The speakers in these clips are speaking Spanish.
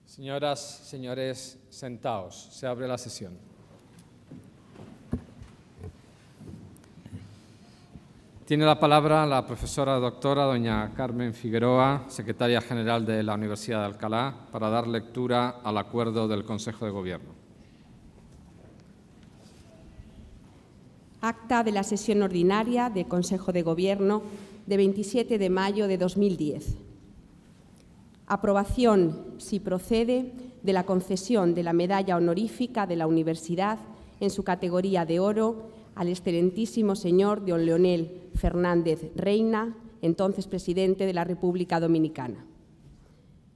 Señoras, señores, sentaos. Se abre la sesión. Tiene la palabra la profesora doctora doña Carmen Figueroa, secretaria general de la Universidad de Alcalá, para dar lectura al acuerdo del Consejo de Gobierno. Acta de la sesión ordinaria del Consejo de Gobierno de 27 de mayo de 2010. Aprobación, si procede, de la concesión de la medalla honorífica de la Universidad en su categoría de oro al excelentísimo señor don Leonel Fernández Reina, entonces presidente de la República Dominicana.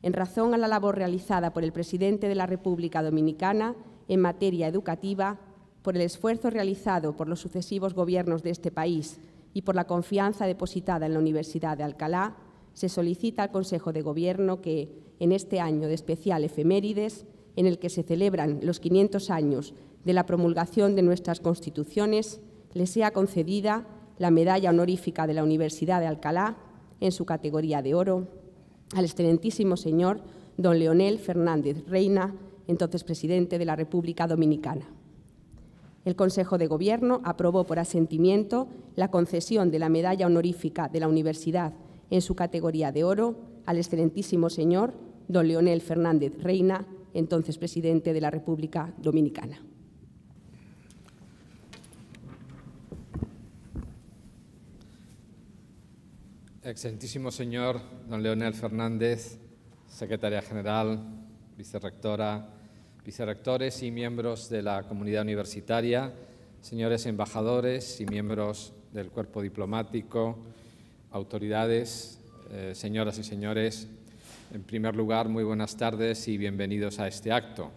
En razón a la labor realizada por el presidente de la República Dominicana en materia educativa, por el esfuerzo realizado por los sucesivos gobiernos de este país y por la confianza depositada en la Universidad de Alcalá, se solicita al Consejo de Gobierno que, en este año de especial efemérides, en el que se celebran los 500 años de la promulgación de nuestras Constituciones, le sea concedida la medalla honorífica de la Universidad de Alcalá, en su categoría de oro, al excelentísimo señor don Leonel Fernández Reina, entonces presidente de la República Dominicana. El Consejo de Gobierno aprobó por asentimiento la concesión de la medalla honorífica de la Universidad en su categoría de oro al excelentísimo señor don Leonel Fernández Reina, entonces presidente de la República Dominicana. Excelentísimo señor don Leonel Fernández, secretaria general, vicerrectora, vicerrectores y miembros de la comunidad universitaria, señores embajadores y miembros del cuerpo diplomático, autoridades, señoras y señores, en primer lugar, muy buenas tardes y bienvenidos a este acto.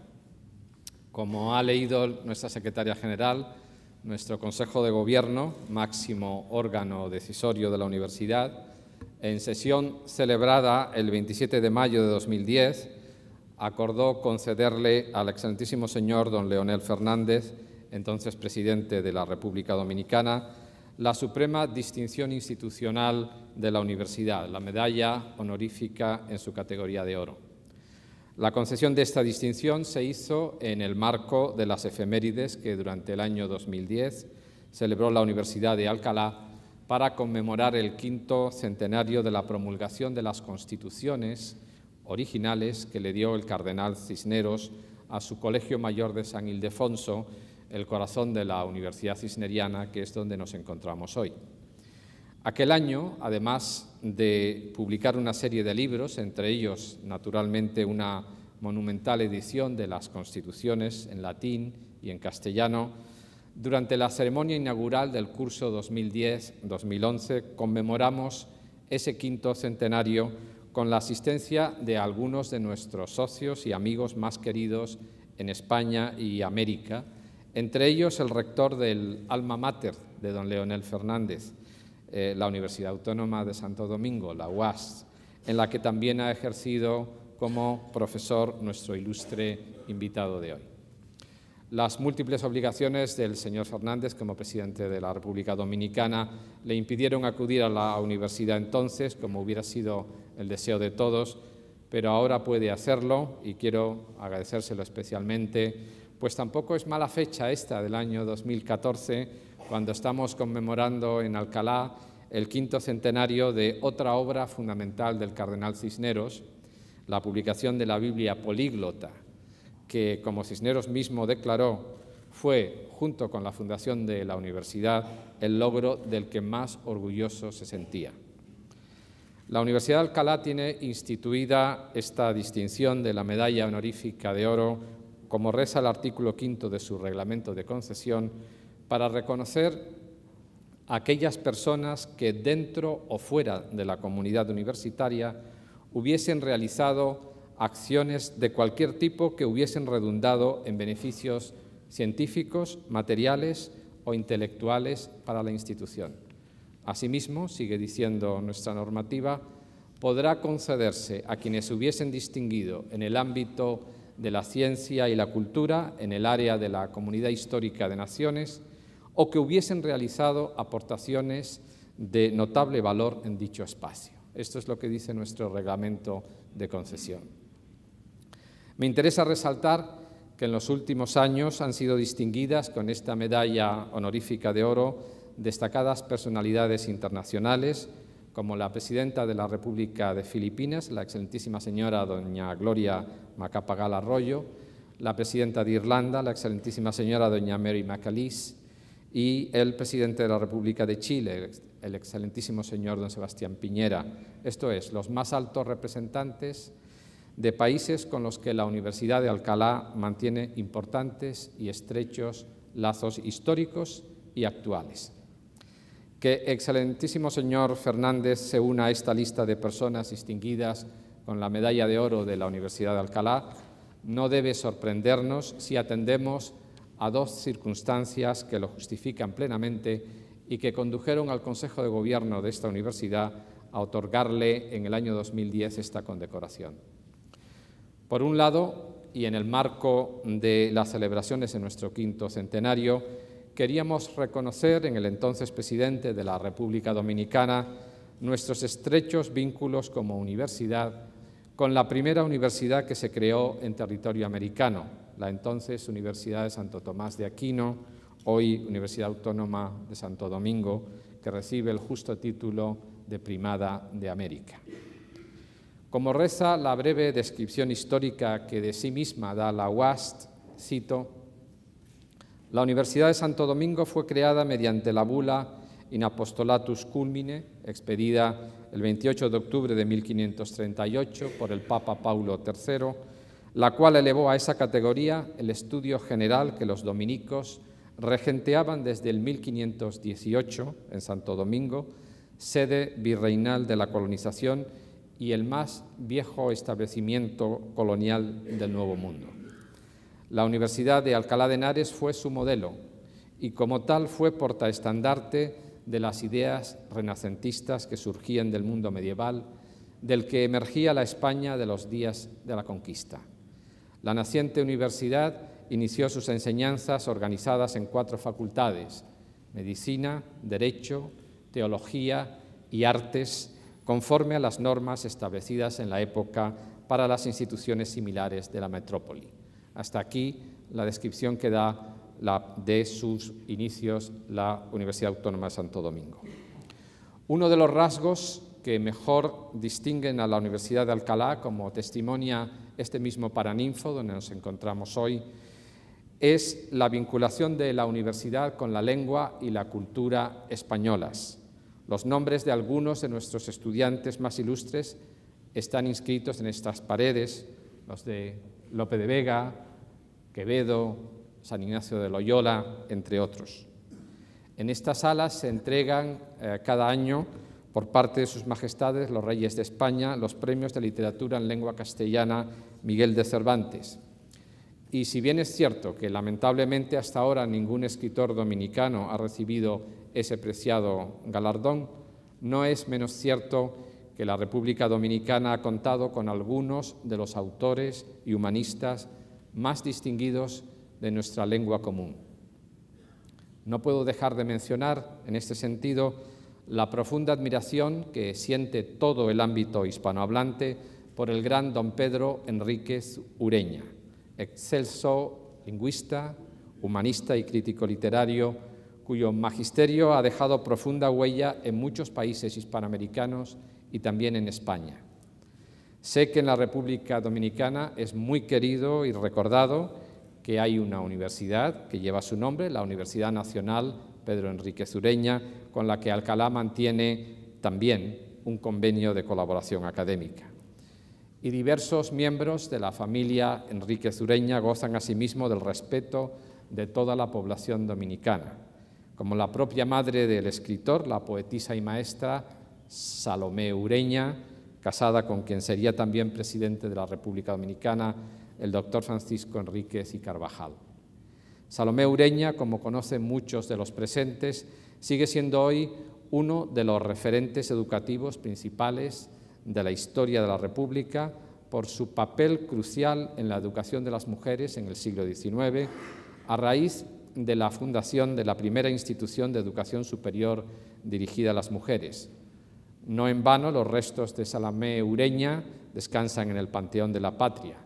Como ha leído nuestra secretaria general, nuestro Consejo de Gobierno, máximo órgano decisorio de la Universidad, en sesión celebrada el 27 de mayo de 2010, acordó concederle al excelentísimo señor don Leonel Fernández, entonces presidente de la República Dominicana, la suprema distinción institucional de la Universidad, la medalla honorífica en su categoría de oro. La concesión de esta distinción se hizo en el marco de las efemérides que durante el año 2010 celebró la Universidad de Alcalá para conmemorar el 5º centenario de la promulgación de las Constituciones originales que le dio el cardenal Cisneros a su Colegio Mayor de San Ildefonso, el corazón de la Universidad Cisneriana, que es donde nos encontramos hoy. Aquel año, además de publicar una serie de libros, entre ellos, naturalmente, una monumental edición de las Constituciones en latín y en castellano, durante la ceremonia inaugural del curso 2010-2011 conmemoramos ese 5º centenario con la asistencia de algunos de nuestros socios y amigos más queridos en España y América, entre ellos el rector del Alma Mater de don Leonel Fernández, la Universidad Autónoma de Santo Domingo, la UAS, en la que también ha ejercido como profesor nuestro ilustre invitado de hoy. Las múltiples obligaciones del señor Fernández como presidente de la República Dominicana le impidieron acudir a la universidad entonces, como hubiera sido el deseo de todos, pero ahora puede hacerlo y quiero agradecérselo especialmente, pues tampoco es mala fecha esta del año 2014, cuando estamos conmemorando en Alcalá el 5º centenario de otra obra fundamental del cardenal Cisneros, la publicación de la Biblia políglota, que, como Cisneros mismo declaró, fue, junto con la fundación de la universidad, el logro del que más orgulloso se sentía. La Universidad de Alcalá tiene instituida esta distinción de la medalla honorífica de oro, como reza el artículo 5 de su reglamento de concesión, para reconocer a aquellas personas que dentro o fuera de la comunidad universitaria hubiesen realizado acciones de cualquier tipo que hubiesen redundado en beneficios científicos, materiales o intelectuales para la institución. Asimismo, sigue diciendo nuestra normativa, podrá concederse a quienes hubiesen distinguido en el ámbito de la ciencia y la cultura, en el área de la comunidad histórica de naciones, o que hubiesen realizado aportaciones de notable valor en dicho espacio. Esto es lo que dice nuestro reglamento de concesión. Me interesa resaltar que en los últimos años han sido distinguidas con esta medalla honorífica de oro destacadas personalidades internacionales, como la presidenta de la República de Filipinas, la excelentísima señora doña Gloria Macapagal Arroyo, la presidenta de Irlanda, la excelentísima señora doña Mary McAleese, y el presidente de la República de Chile, el excelentísimo señor don Sebastián Piñera, esto es, los más altos representantes de países con los que la Universidad de Alcalá mantiene importantes y estrechos lazos históricos y actuales. Que excelentísimo señor Fernández se una a esta lista de personas distinguidas con la medalla de oro de la Universidad de Alcalá no debe sorprendernos si atendemos a dos circunstancias que lo justifican plenamente y que condujeron al Consejo de Gobierno de esta universidad a otorgarle en el año 2010 esta condecoración. Por un lado, y en el marco de las celebraciones en nuestro 5º centenario, queríamos reconocer en el entonces presidente de la República Dominicana nuestros estrechos vínculos como universidad con la primera universidad que se creó en territorio americano, la entonces Universidad de Santo Tomás de Aquino, hoy Universidad Autónoma de Santo Domingo, que recibe el justo título de Primada de América. Como reza la breve descripción histórica que de sí misma da la UAST, cito, la Universidad de Santo Domingo fue creada mediante la bula In Apostolatus Culmine, expedida el 28 de octubre de 1538 por el Papa Paulo III, la cual elevó a esa categoría el estudio general que los dominicos regenteaban desde el 1518 en Santo Domingo, sede virreinal de la colonización y el más viejo establecimiento colonial del Nuevo Mundo. La Universidad de Alcalá de Henares fue su modelo y como tal fue portaestandarte de las ideas renacentistas que surgían del mundo medieval, del que emergía la España de los días de la conquista. La naciente universidad inició sus enseñanzas organizadas en 4 facultades: Medicina, Derecho, Teología y Artes, conforme a las normas establecidas en la época para las instituciones similares de la metrópoli. Hasta aquí la descripción que da de sus inicios la Universidad Autónoma de Santo Domingo. Uno de los rasgos que mejor distinguen a la Universidad de Alcalá, como testimonia este mismo Paraninfo, donde nos encontramos hoy, es la vinculación de la universidad con la lengua y la cultura españolas. Los nombres de algunos de nuestros estudiantes más ilustres están inscritos en estas paredes, los de Lope de Vega, Quevedo, San Ignacio de Loyola, entre otros. En estas salas se entregan cada año por parte de sus majestades los reyes de España los premios de literatura en lengua castellana Miguel de Cervantes. Y si bien es cierto que lamentablemente hasta ahora ningún escritor dominicano ha recibido ese preciado galardón, no es menos cierto que la República Dominicana ha contado con algunos de los autores y humanistas más distinguidos de nuestra lengua común. No puedo dejar de mencionar, en este sentido, la profunda admiración que siente todo el ámbito hispanohablante por el gran don Pedro Enríquez Ureña, excelso lingüista, humanista y crítico literario, cuyo magisterio ha dejado profunda huella en muchos países hispanoamericanos y también en España. Sé que en la República Dominicana es muy querido y recordado, que hay una universidad que lleva su nombre, la Universidad Nacional Pedro Enríquez Ureña, con la que Alcalá mantiene también un convenio de colaboración académica. Y diversos miembros de la familia Enríquez Ureña gozan asimismo del respeto de toda la población dominicana, como la propia madre del escritor, la poetisa y maestra Salomé Ureña, casada con quien sería también presidente de la República Dominicana, el doctor Francisco Enríquez y Carvajal. Salomé Ureña, como conocen muchos de los presentes, sigue siendo hoy uno de los referentes educativos principales de la historia de la República por su papel crucial en la educación de las mujeres en el siglo XIX, a raíz de la fundación de la primera institución de educación superior dirigida a las mujeres. No en vano, los restos de Salomé Ureña descansan en el Panteón de la Patria,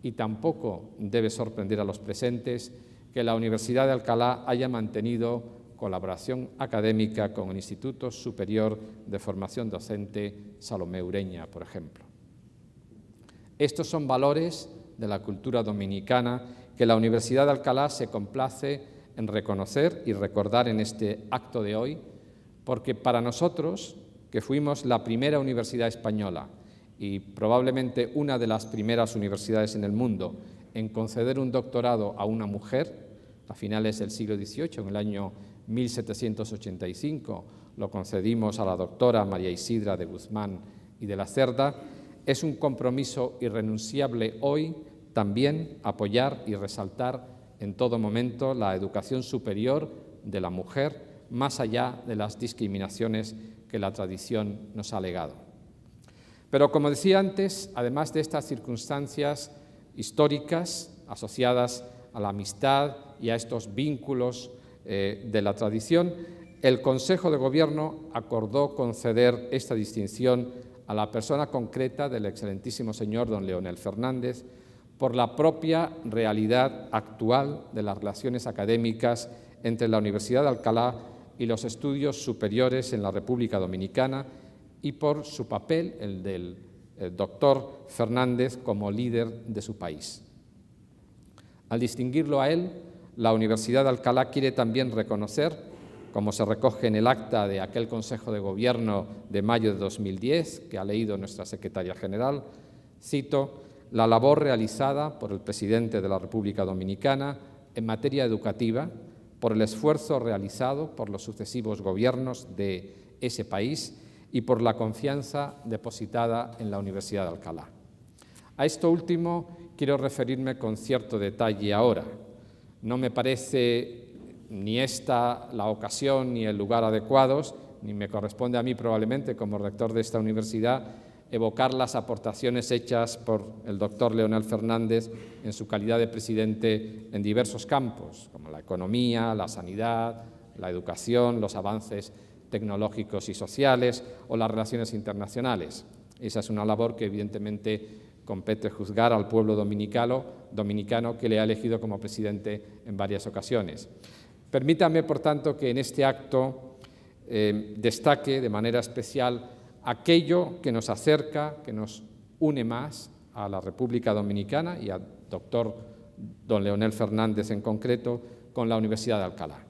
y tampoco debe sorprender a los presentes que la Universidad de Alcalá haya mantenido colaboración académica con el Instituto Superior de Formación Docente Salomé Ureña, por ejemplo. Estos son valores de la cultura dominicana que la Universidad de Alcalá se complace en reconocer y recordar en este acto de hoy, porque para nosotros, que fuimos la primera universidad española y probablemente una de las primeras universidades en el mundo en conceder un doctorado a una mujer, a finales del siglo XVIII, en el año 1785, lo concedimos a la doctora María Isidra de Guzmán y de la Cerda, es un compromiso irrenunciable hoy también apoyar y resaltar en todo momento la educación superior de la mujer, más allá de las discriminaciones que la tradición nos ha legado. Pero, como decía antes, además de estas circunstancias históricas asociadas a la amistad y a estos vínculos de la tradición, el Consejo de Gobierno acordó conceder esta distinción a la persona concreta del excelentísimo señor don Leonel Fernández por la propia realidad actual de las relaciones académicas entre la Universidad de Alcalá y los estudios superiores en la República Dominicana y por su papel, el del doctor Fernández, como líder de su país. Al distinguirlo a él, la Universidad de Alcalá quiere también reconocer, como se recoge en el acta de aquel Consejo de Gobierno de mayo de 2010, que ha leído nuestra secretaria general, cito, la labor realizada por el presidente de la República Dominicana en materia educativa, por el esfuerzo realizado por los sucesivos gobiernos de ese país y por la confianza depositada en la Universidad de Alcalá. A esto último quiero referirme con cierto detalle ahora. No me parece ni esta la ocasión ni el lugar adecuados, ni me corresponde a mí probablemente como rector de esta universidad, evocar las aportaciones hechas por el doctor Leonel Fernández en su calidad de presidente en diversos campos, como la economía, la sanidad, la educación, los avances tecnológicos y sociales o las relaciones internacionales. Esa es una labor que evidentemente compete juzgar al pueblo dominicano que le ha elegido como presidente en varias ocasiones. Permítame, por tanto, que en este acto destaque de manera especial aquello que nos acerca, que nos une más a la República Dominicana y al doctor don Leonel Fernández en concreto, con la Universidad de Alcalá.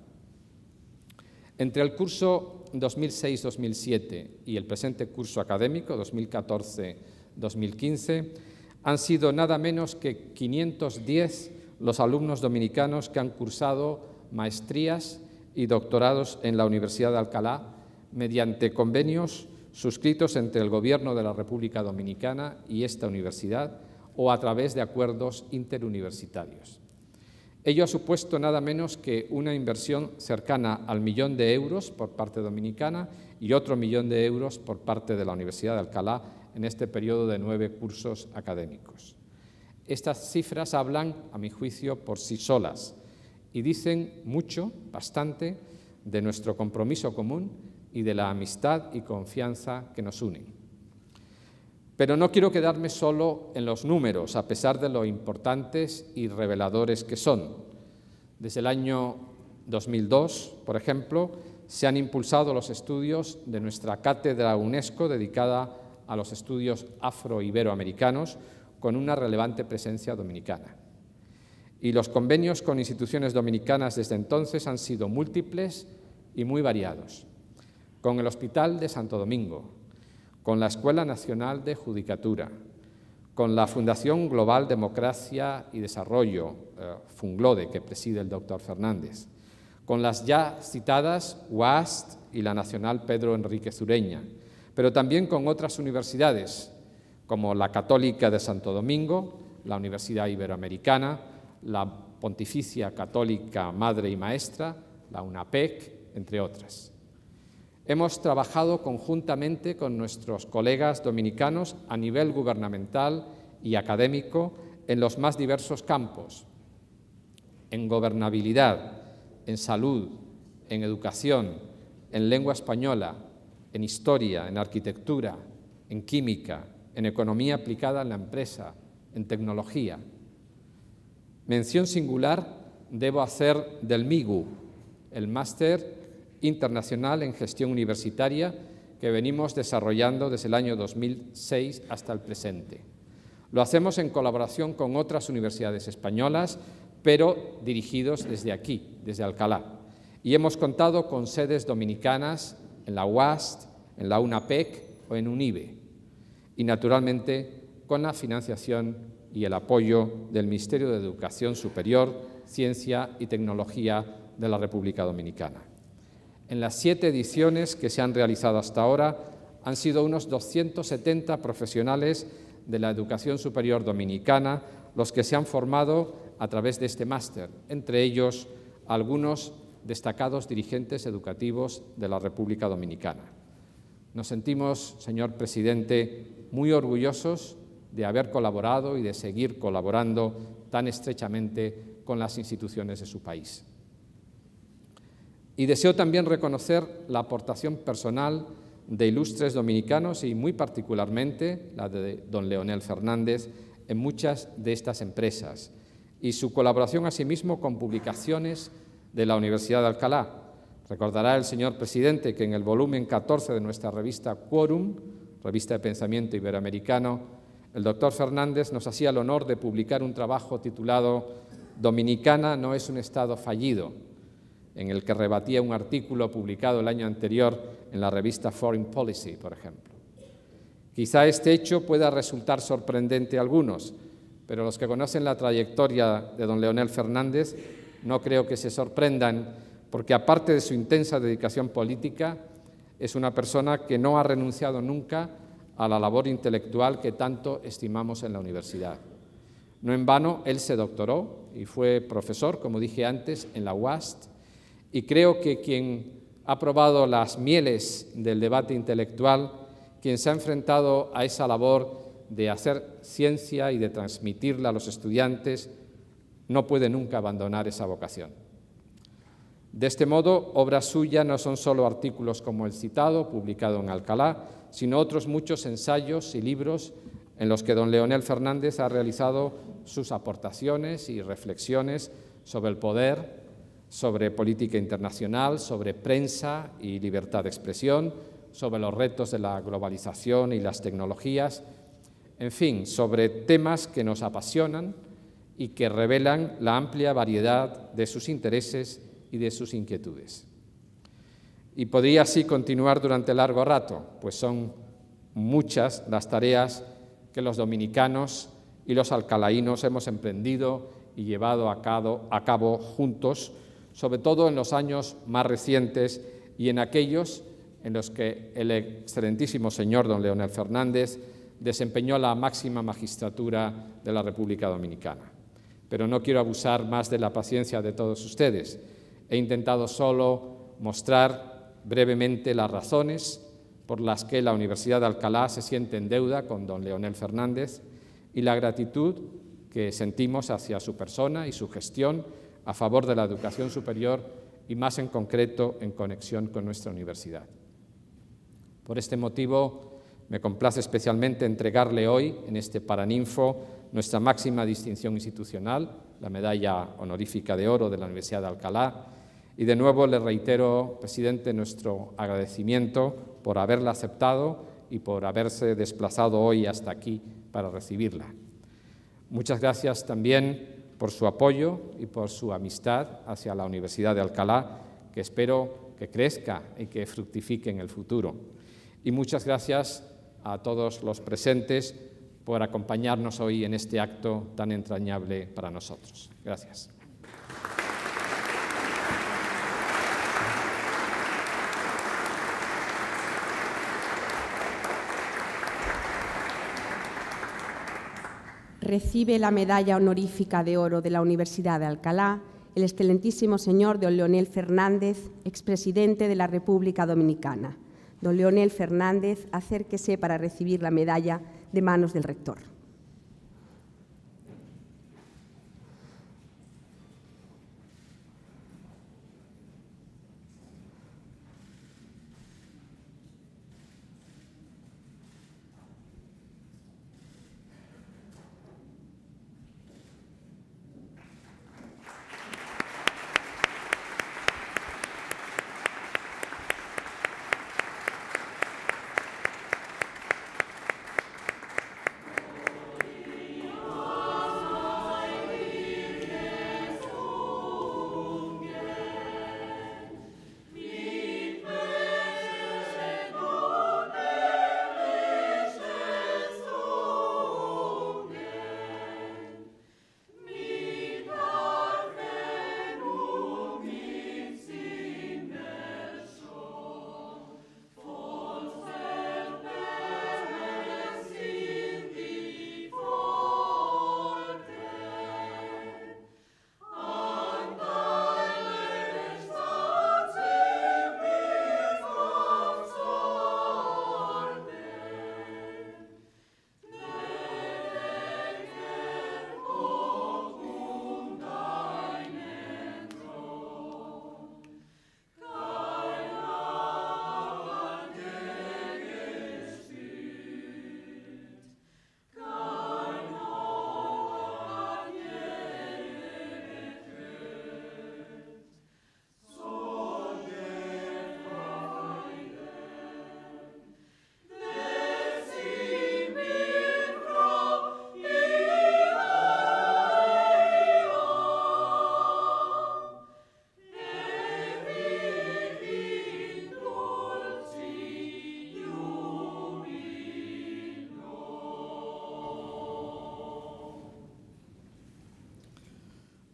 Entre el curso 2006-2007 y el presente curso académico 2014-2015 han sido nada menos que 510 los alumnos dominicanos que han cursado maestrías y doctorados en la Universidad de Alcalá mediante convenios suscritos entre el Gobierno de la República Dominicana y esta universidad o a través de acuerdos interuniversitarios. Ello ha supuesto nada menos que una inversión cercana al 1.000.000 de euros por parte dominicana y otro 1.000.000 de euros por parte de la Universidad de Alcalá en este periodo de 9 cursos académicos. Estas cifras hablan, a mi juicio, por sí solas y dicen mucho, bastante, de nuestro compromiso común y de la amistad y confianza que nos unen. Pero no quiero quedarme solo en los números, a pesar de lo importantes y reveladores que son. Desde el año 2002, por ejemplo, se han impulsado los estudios de nuestra cátedra UNESCO dedicada a los estudios afro-iberoamericanos, con una relevante presencia dominicana. Y los convenios con instituciones dominicanas desde entonces han sido múltiples y muy variados. Con el Hospital de Santo Domingo, con la Escuela Nacional de Judicatura, con la Fundación Global Democracia y Desarrollo, Funglode, que preside el doctor Fernández, con las ya citadas UAST y la Nacional Pedro Enríquez Ureña, pero también con otras universidades, como la Católica de Santo Domingo, la Universidad Iberoamericana, la Pontificia Católica Madre y Maestra, la UNAPEC, entre otras. Hemos trabajado conjuntamente con nuestros colegas dominicanos a nivel gubernamental y académico en los más diversos campos, en gobernabilidad, en salud, en educación, en lengua española, en historia, en arquitectura, en química, en economía aplicada en la empresa, en tecnología. Mención singular debo hacer del MIGU, el Máster Internacional en Gestión Universitaria que venimos desarrollando desde el año 2006 hasta el presente. Lo hacemos en colaboración con otras universidades españolas, pero dirigidos desde aquí, desde Alcalá. Y hemos contado con sedes dominicanas en la UAST, en la UNAPEC o en UNIBE. Y, naturalmente, con la financiación y el apoyo del Ministerio de Educación Superior, Ciencia y Tecnología de la República Dominicana. En las 7 ediciones que se han realizado hasta ahora han sido unos 270 profesionales de la educación superior dominicana los que se han formado a través de este máster, entre ellos algunos destacados dirigentes educativos de la República Dominicana. Nos sentimos, señor presidente, muy orgullosos de haber colaborado y de seguir colaborando tan estrechamente con las instituciones de su país. Y deseo también reconocer la aportación personal de ilustres dominicanos y muy particularmente la de don Leonel Fernández en muchas de estas empresas y su colaboración asimismo con publicaciones de la Universidad de Alcalá. Recordará el señor presidente que en el volumen 14 de nuestra revista Quórum, revista de pensamiento iberoamericano, el doctor Fernández nos hacía el honor de publicar un trabajo titulado «Dominicana no es un Estado fallido», en el que rebatía un artículo publicado el año anterior en la revista Foreign Policy, por ejemplo. Quizá este hecho pueda resultar sorprendente a algunos, pero los que conocen la trayectoria de don Leonel Fernández no creo que se sorprendan, porque aparte de su intensa dedicación política, es una persona que no ha renunciado nunca a la labor intelectual que tanto estimamos en la universidad. No en vano, él se doctoró y fue profesor, como dije antes, en la UAST, y creo que quien ha probado las mieles del debate intelectual, quien se ha enfrentado a esa labor de hacer ciencia y de transmitirla a los estudiantes, no puede nunca abandonar esa vocación. De este modo, obra suya no son solo artículos como el citado, publicado en Alcalá, sino otros muchos ensayos y libros en los que don Leonel Fernández ha realizado sus aportaciones y reflexiones sobre el poder, sobre política internacional, sobre prensa y libertad de expresión, sobre los retos de la globalización y las tecnologías, en fin, sobre temas que nos apasionan y que revelan la amplia variedad de sus intereses y de sus inquietudes. Y podría así continuar durante largo rato, pues son muchas las tareas que los dominicanos y los alcalaínos hemos emprendido y llevado a cabo juntos, sobre todo en los años más recientes y en aquellos en los que el excelentísimo señor don Leonel Fernández desempeñó la máxima magistratura de la República Dominicana. Pero no quiero abusar más de la paciencia de todos ustedes. He intentado solo mostrar brevemente las razones por las que la Universidad de Alcalá se siente en deuda con don Leonel Fernández y la gratitud que sentimos hacia su persona y su gestión a favor de la educación superior y más en concreto en conexión con nuestra universidad. Por este motivo, me complace especialmente entregarle hoy, en este Paraninfo, nuestra máxima distinción institucional, la Medalla Honorífica de Oro de la Universidad de Alcalá, y de nuevo le reitero, presidente, nuestro agradecimiento por haberla aceptado y por haberse desplazado hoy hasta aquí para recibirla. Muchas gracias también por su apoyo y por su amistad hacia la Universidad de Alcalá, que espero que crezca y que fructifique en el futuro. Y muchas gracias a todos los presentes por acompañarnos hoy en este acto tan entrañable para nosotros. Gracias. Recibe la Medalla Honorífica de Oro de la Universidad de Alcalá el excelentísimo señor don Leonel Fernández, expresidente de la República Dominicana. Don Leonel Fernández, acérquese para recibir la medalla de manos del rector.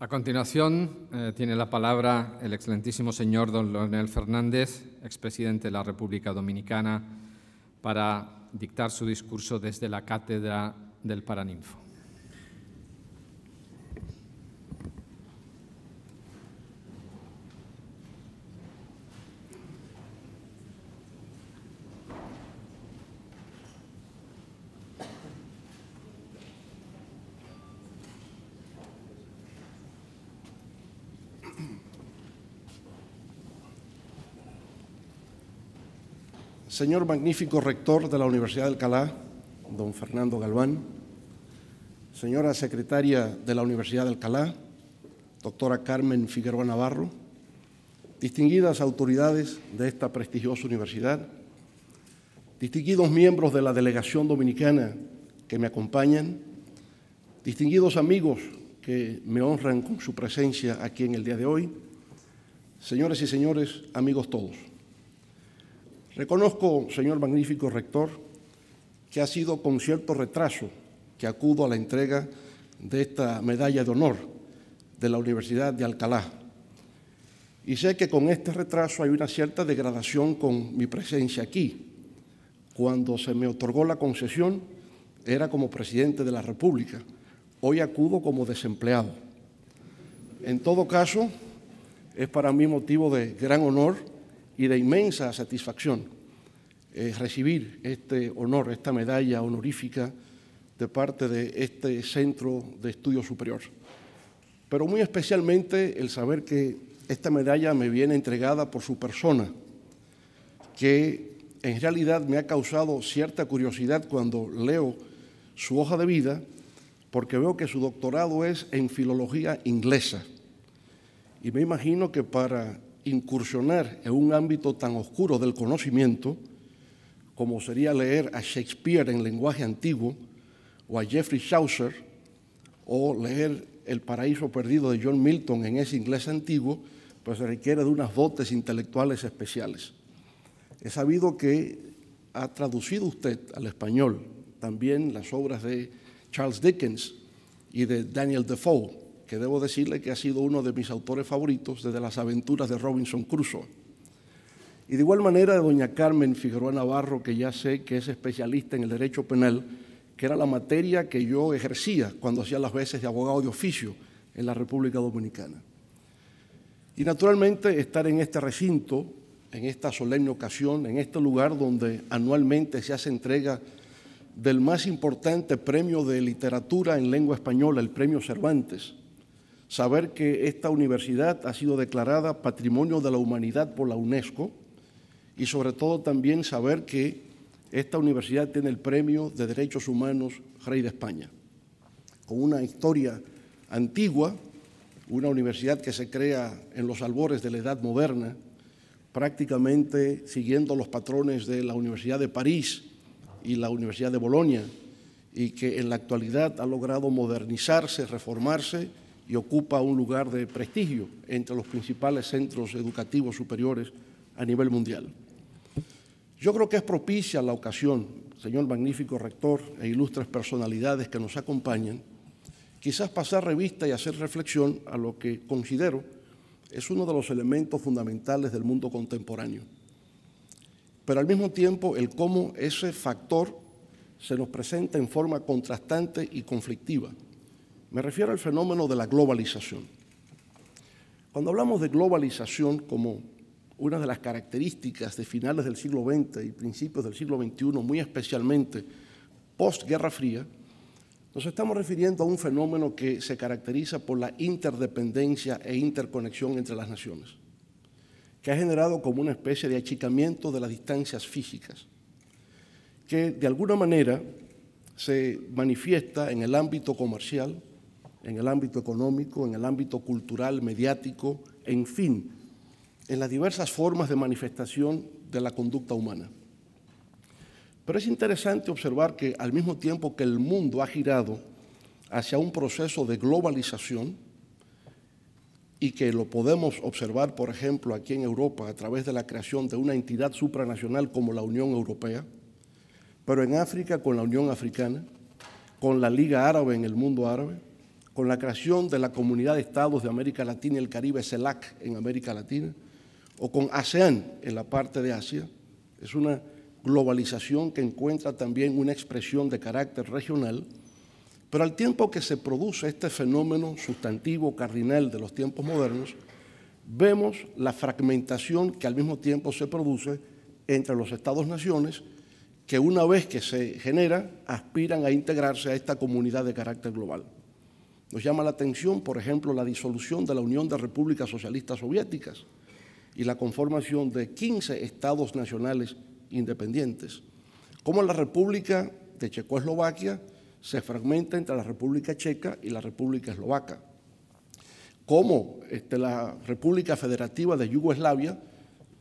A continuación, tiene la palabra el excelentísimo señor don Leonel Fernández, expresidente de la República Dominicana, para dictar su discurso desde la cátedra del Paraninfo. Señor magnífico rector de la Universidad de Alcalá, don Fernando Galván, señora secretaria de la Universidad de Alcalá, doctora Carmen Figueroa Navarro, distinguidas autoridades de esta prestigiosa universidad, distinguidos miembros de la delegación dominicana que me acompañan, distinguidos amigos que me honran con su presencia aquí en el día de hoy, señores y señores, amigos todos. Reconozco, señor magnífico rector, que ha sido con cierto retraso que acudo a la entrega de esta medalla de honor de la Universidad de Alcalá. Y sé que con este retraso hay una cierta degradación con mi presencia aquí. Cuando se me otorgó la concesión, era como presidente de la República. Hoy acudo como desempleado. En todo caso, es para mí motivo de gran honor y de inmensa satisfacción recibir este honor, esta medalla honorífica de parte de este Centro de Estudios Superior. Pero muy especialmente el saber que esta medalla me viene entregada por su persona, que en realidad me ha causado cierta curiosidad cuando leo su hoja de vida, porque veo que su doctorado es en filología inglesa. Y me imagino que para incursionar en un ámbito tan oscuro del conocimiento, como sería leer a Shakespeare en lenguaje antiguo, o a Geoffrey Chaucer, o leer El paraíso perdido de John Milton en ese inglés antiguo, pues se requiere de unas dotes intelectuales especiales. He sabido que ha traducido usted al español también las obras de Charles Dickens y de Daniel Defoe, que debo decirle que ha sido uno de mis autores favoritos desde las aventuras de Robinson Crusoe. Y de igual manera de doña Carmen Figueroa Navarro, que ya sé que es especialista en el derecho penal, que era la materia que yo ejercía cuando hacía las veces de abogado de oficio en la República Dominicana. Y naturalmente estar en este recinto, en esta solemne ocasión, en este lugar donde anualmente se hace entrega del más importante premio de literatura en lengua española, el Premio Cervantes, saber que esta universidad ha sido declarada Patrimonio de la Humanidad por la UNESCO y sobre todo también saber que esta universidad tiene el Premio de Derechos Humanos Rey de España, con una historia antigua, una universidad que se crea en los albores de la Edad Moderna, prácticamente siguiendo los patrones de la Universidad de París y la Universidad de Bolonia, y que en la actualidad ha logrado modernizarse, reformarse y ocupa un lugar de prestigio entre los principales centros educativos superiores a nivel mundial. Yo creo que es propicia la ocasión, señor magnífico rector e ilustres personalidades que nos acompañan, quizás pasar revista y hacer reflexión a lo que considero es uno de los elementos fundamentales del mundo contemporáneo. Pero al mismo tiempo el cómo ese factor se nos presenta en forma contrastante y conflictiva. Me refiero al fenómeno de la globalización. Cuando hablamos de globalización como una de las características de finales del siglo XX y principios del siglo XXI, muy especialmente post-Guerra Fría, nos estamos refiriendo a un fenómeno que se caracteriza por la interdependencia e interconexión entre las naciones, que ha generado como una especie de achicamiento de las distancias físicas, que de alguna manera se manifiesta en el ámbito comercial, en el ámbito económico, en el ámbito cultural, mediático, en fin, en las diversas formas de manifestación de la conducta humana. Pero es interesante observar que al mismo tiempo que el mundo ha girado hacia un proceso de globalización y que lo podemos observar, por ejemplo, aquí en Europa a través de la creación de una entidad supranacional como la Unión Europea, pero en África con la Unión Africana, con la Liga Árabe en el mundo árabe, con la creación de la Comunidad de Estados de América Latina y el Caribe, CELAC, en América Latina, o con ASEAN en la parte de Asia. Es una globalización que encuentra también una expresión de carácter regional, pero al tiempo que se produce este fenómeno sustantivo cardinal de los tiempos modernos, vemos la fragmentación que al mismo tiempo se produce entre los Estados-naciones, que una vez que se genera, aspiran a integrarse a esta comunidad de carácter global. Nos llama la atención, por ejemplo, la disolución de la Unión de Repúblicas Socialistas Soviéticas y la conformación de 15 estados nacionales independientes. Cómo la República de Checoslovaquia se fragmenta entre la República Checa y la República Eslovaca. Cómo la República Federativa de Yugoslavia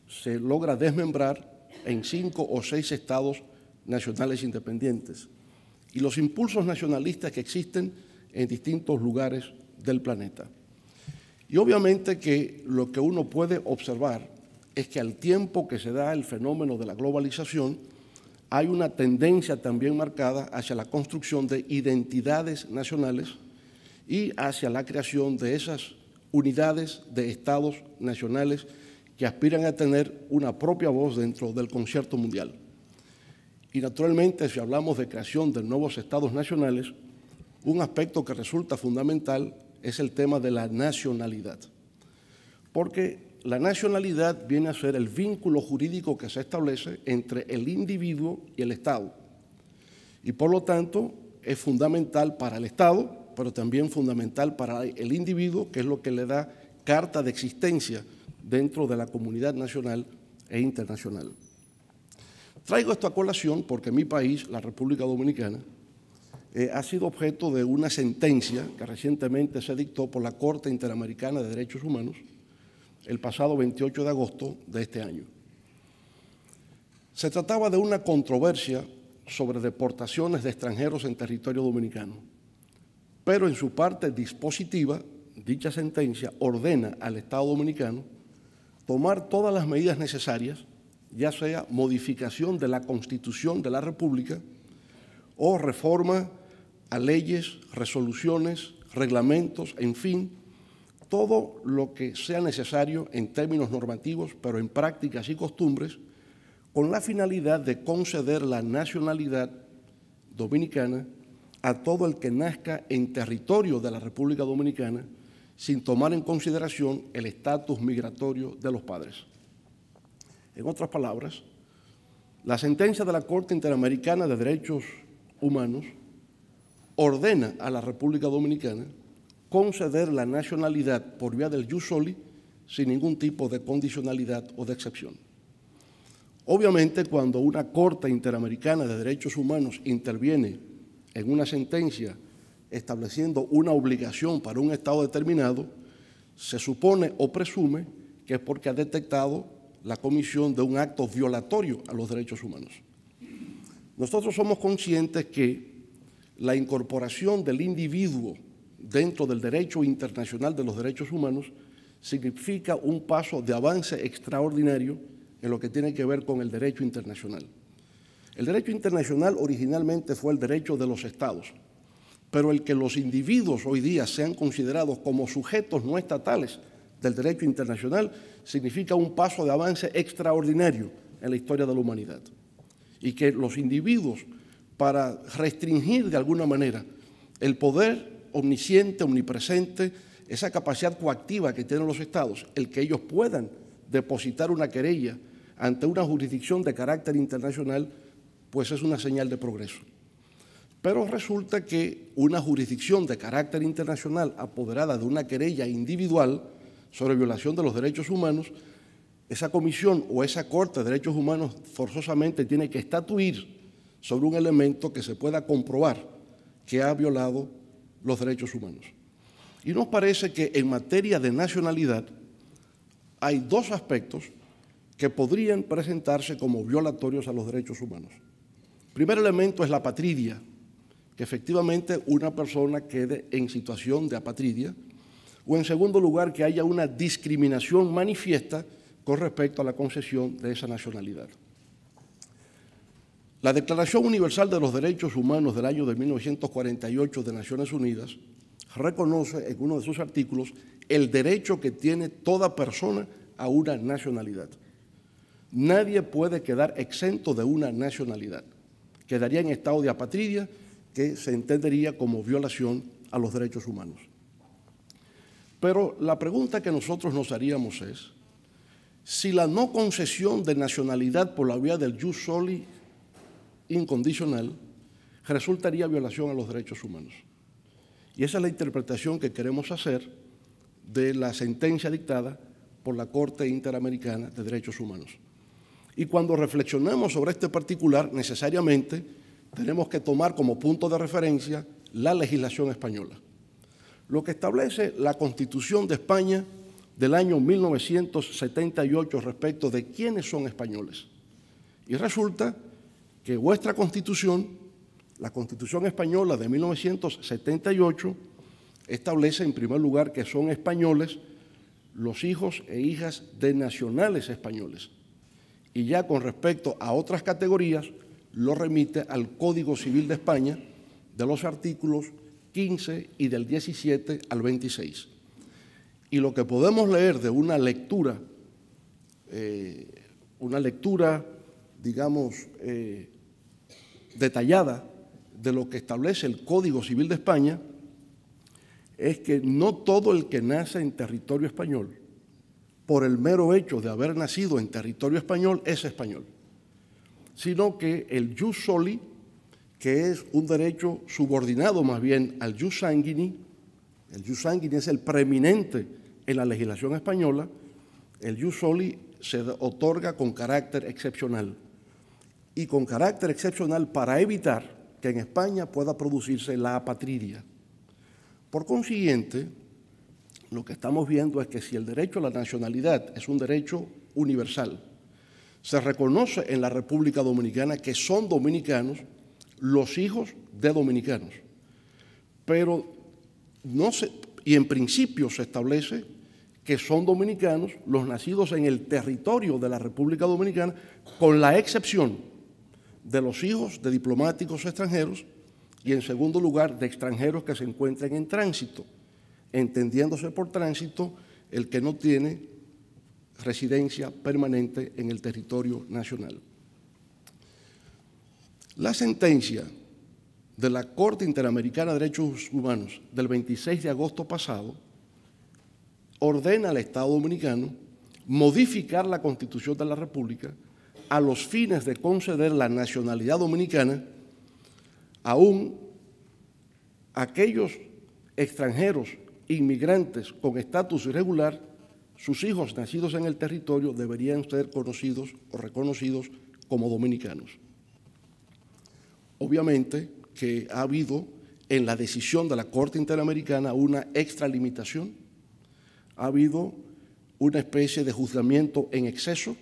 se logra desmembrar en 5 o 6 estados nacionales independientes. Y los impulsos nacionalistas que existen en distintos lugares del planeta. Y obviamente que lo que uno puede observar es que al tiempo que se da el fenómeno de la globalización, hay una tendencia también marcada hacia la construcción de identidades nacionales y hacia la creación de esas unidades de estados nacionales que aspiran a tener una propia voz dentro del concierto mundial. Y naturalmente, si hablamos de creación de nuevos estados nacionales, un aspecto que resulta fundamental es el tema de la nacionalidad, porque la nacionalidad viene a ser el vínculo jurídico que se establece entre el individuo y el Estado, y por lo tanto es fundamental para el Estado, pero también fundamental para el individuo, que es lo que le da carta de existencia dentro de la comunidad nacional e internacional. Traigo esto a colación porque mi país, la República Dominicana, ha sido objeto de una sentencia que recientemente se dictó por la Corte Interamericana de Derechos Humanos el pasado 28 de agosto de este año. Se trataba de una controversia sobre deportaciones de extranjeros en territorio dominicano, pero en su parte dispositiva, dicha sentencia ordena al Estado dominicano tomar todas las medidas necesarias, ya sea modificación de la Constitución de la República o reforma a leyes, resoluciones, reglamentos, en fin, todo lo que sea necesario en términos normativos, pero en prácticas y costumbres, con la finalidad de conceder la nacionalidad dominicana a todo el que nazca en territorio de la República Dominicana, sin tomar en consideración el estatus migratorio de los padres. En otras palabras, la sentencia de la Corte Interamericana de Derechos Humanos ordena a la República Dominicana conceder la nacionalidad por vía del jus soli sin ningún tipo de condicionalidad o de excepción. Obviamente, cuando una Corte Interamericana de Derechos Humanos interviene en una sentencia estableciendo una obligación para un Estado determinado, se supone o presume que es porque ha detectado la comisión de un acto violatorio a los derechos humanos. Nosotros somos conscientes que la incorporación del individuo dentro del derecho internacional de los derechos humanos significa un paso de avance extraordinario en lo que tiene que ver con el derecho internacional. El derecho internacional originalmente fue el derecho de los estados, pero el que los individuos hoy día sean considerados como sujetos no estatales del derecho internacional significa un paso de avance extraordinario en la historia de la humanidad. Y que los individuos, para restringir de alguna manera el poder omnisciente, omnipresente, esa capacidad coactiva que tienen los estados, el que ellos puedan depositar una querella ante una jurisdicción de carácter internacional, pues es una señal de progreso. Pero resulta que una jurisdicción de carácter internacional apoderada de una querella individual sobre violación de los derechos humanos, esa comisión o esa Corte de Derechos Humanos forzosamente tiene que estatuir sobre un elemento que se pueda comprobar que ha violado los derechos humanos. Y nos parece que en materia de nacionalidad hay dos aspectos que podrían presentarse como violatorios a los derechos humanos. El primer elemento es la apatridia, que efectivamente una persona quede en situación de apatridia, o en segundo lugar, que haya una discriminación manifiesta con respecto a la concesión de esa nacionalidad. La Declaración Universal de los Derechos Humanos del año de 1948 de Naciones Unidas reconoce en uno de sus artículos el derecho que tiene toda persona a una nacionalidad. Nadie puede quedar exento de una nacionalidad. Quedaría en estado de apatridia, que se entendería como violación a los derechos humanos. Pero la pregunta que nosotros nos haríamos es, si la no concesión de nacionalidad por la vía del jus soli incondicional resultaría violación a los derechos humanos. Y esa es la interpretación que queremos hacer de la sentencia dictada por la Corte Interamericana de Derechos Humanos. Y cuando reflexionamos sobre este particular, necesariamente tenemos que tomar como punto de referencia la legislación española. Lo que establece la Constitución de España del año 1978 respecto de quiénes son españoles. Y resulta que vuestra Constitución, la Constitución española de 1978, establece en primer lugar que son españoles los hijos e hijas de nacionales españoles. Y ya con respecto a otras categorías, lo remite al Código Civil de España de los artículos 15 y del 17 al 26. Y lo que podemos leer de una lectura, digamos, detallada de lo que establece el Código Civil de España, es que no todo el que nace en territorio español, por el mero hecho de haber nacido en territorio español, es español, sino que el jus soli, que es un derecho subordinado más bien al jus sanguini, el jus sanguini es el preeminente en la legislación española, el jus soli se otorga con carácter excepcional. y con carácter excepcional para evitar que en España pueda producirse la apatridia. Por consiguiente, lo que estamos viendo es que si el derecho a la nacionalidad es un derecho universal, se reconoce en la República Dominicana que son dominicanos los hijos de dominicanos, pero y en principio se establece que son dominicanos los nacidos en el territorio de la República Dominicana, con la excepción de los hijos de diplomáticos extranjeros y, en segundo lugar, de extranjeros que se encuentren en tránsito, entendiéndose por tránsito el que no tiene residencia permanente en el territorio nacional. La sentencia de la Corte Interamericana de Derechos Humanos del 26 de agosto pasado ordena al Estado Dominicano modificar la Constitución de la República a los fines de conceder la nacionalidad dominicana aún a aquellos extranjeros inmigrantes con estatus irregular. Sus hijos nacidos en el territorio deberían ser conocidos o reconocidos como dominicanos. Obviamente que ha habido en la decisión de la Corte Interamericana una extralimitación, ha habido una especie de juzgamiento en exceso,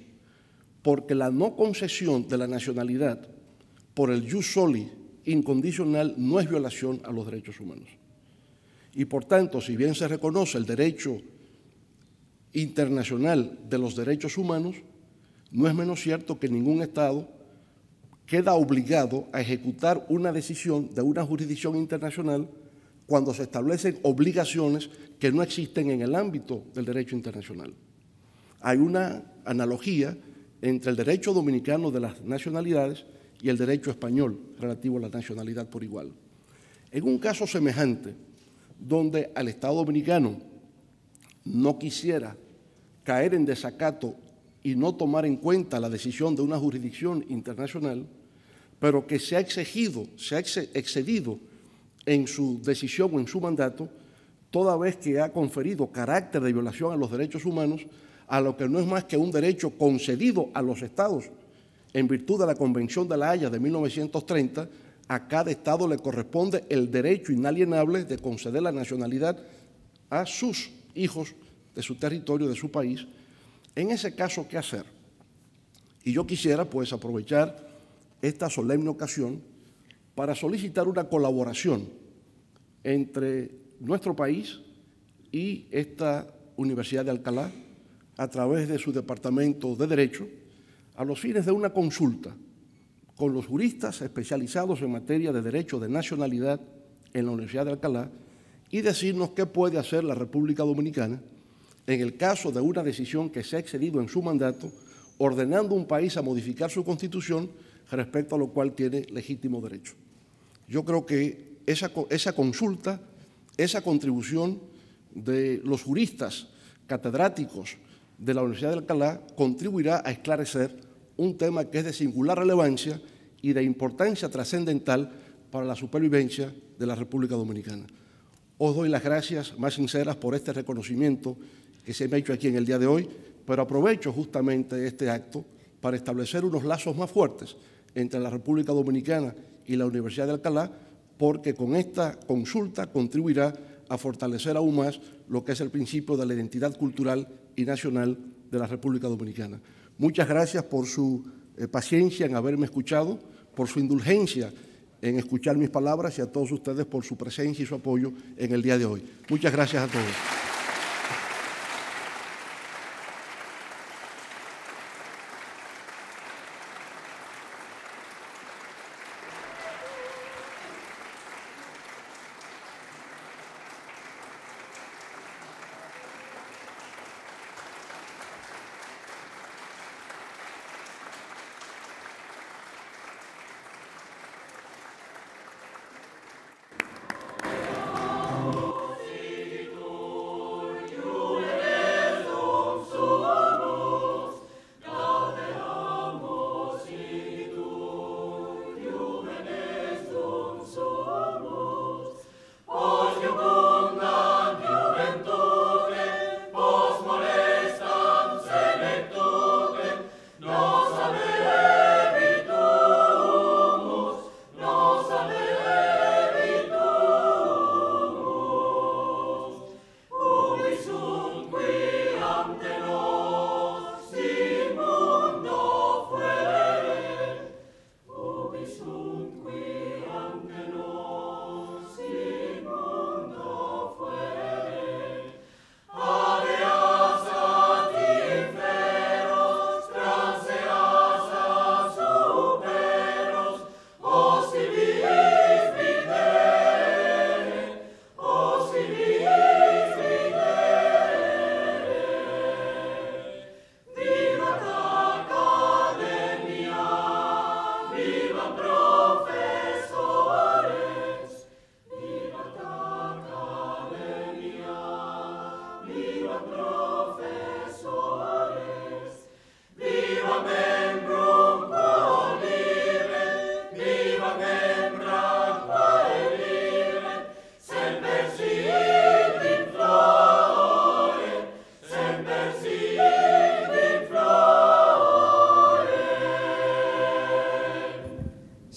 porque la no concesión de la nacionalidad por el jus soli incondicional no es violación a los derechos humanos. Y por tanto, si bien se reconoce el derecho internacional de los derechos humanos, no es menos cierto que ningún Estado queda obligado a ejecutar una decisión de una jurisdicción internacional cuando se establecen obligaciones que no existen en el ámbito del derecho internacional. Hay una analogía entre el derecho dominicano de las nacionalidades y el derecho español relativo a la nacionalidad por igual. En un caso semejante, donde al Estado dominicano no quisiera caer en desacato y no tomar en cuenta la decisión de una jurisdicción internacional, pero que se ha excedido en su decisión o en su mandato, toda vez que ha conferido carácter de violación a los derechos humanos, a lo que no es más que un derecho concedido a los Estados en virtud de la Convención de La Haya de 1930, a cada Estado le corresponde el derecho inalienable de conceder la nacionalidad a sus hijos de su territorio, de su país. En ese caso, ¿qué hacer? Y yo quisiera, pues, aprovechar esta solemne ocasión para solicitar una colaboración entre nuestro país y esta Universidad de Alcalá, a través de su Departamento de Derecho, a los fines de una consulta con los juristas especializados en materia de derecho de nacionalidad en la Universidad de Alcalá y decirnos qué puede hacer la República Dominicana en el caso de una decisión que se ha excedido en su mandato, ordenando a un país a modificar su Constitución, respecto a lo cual tiene legítimo derecho. Yo creo que esa consulta, esa contribución de los juristas catedráticos de la Universidad de Alcalá contribuirá a esclarecer un tema que es de singular relevancia y de importancia trascendental para la supervivencia de la República Dominicana. Os doy las gracias más sinceras por este reconocimiento que se me ha hecho aquí en el día de hoy, pero aprovecho justamente este acto para establecer unos lazos más fuertes entre la República Dominicana y la Universidad de Alcalá, porque con esta consulta contribuirá a fortalecer aún más lo que es el principio de la identidad cultural y nacional de la República Dominicana. Muchas gracias por su paciencia en haberme escuchado, por su indulgencia en escuchar mis palabras y a todos ustedes por su presencia y su apoyo en el día de hoy. Muchas gracias a todos.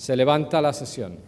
Se levanta la sesión.